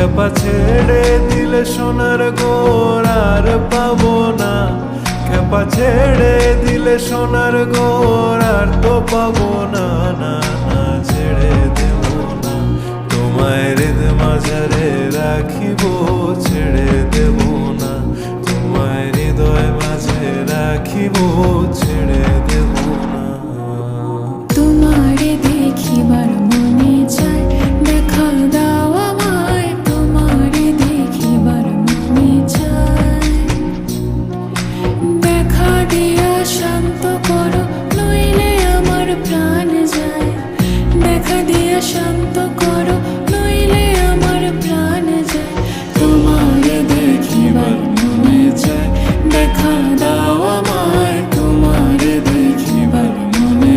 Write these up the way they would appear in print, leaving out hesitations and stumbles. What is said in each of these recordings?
খেপা ছেড়ে দিলে সোনার গোর আর পাবো না, খেপা ছেড়ে দিলে সোনার গোর আর তো পাবো না, না না ছেড়ে দেব না, তোমায় হৃদ মাঝারে রাখিব, ছেড়ে দেব না, তোমায় হৃদয় মাঝে রাখিব, ছেড়ে দেব না। তোমারে দেখিবার মনে চায়, দেখা দাও আমায়, তোমারে দেখিবার মনে চায়। দেখা দিয়া শান্ত করো, নইলে আমার প্রাণ যায়। দেখা দিয়া শান্ত করো, নইলে আমার প্রাণ যায়। তোমারে দেখিবার মনে চায়, দেখা দাও আমায়, তোমারে দেখিবার মনে।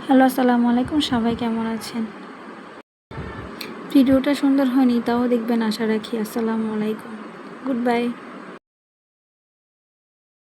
হ্যালো, আসসালামু আলাইকুম। সবাই কেমন আছেন? ভিডিওটা সুন্দর হয়নি, তাও দেখবেন আশা রাখি। আসসালামু আলাইকুম, গুড বাই।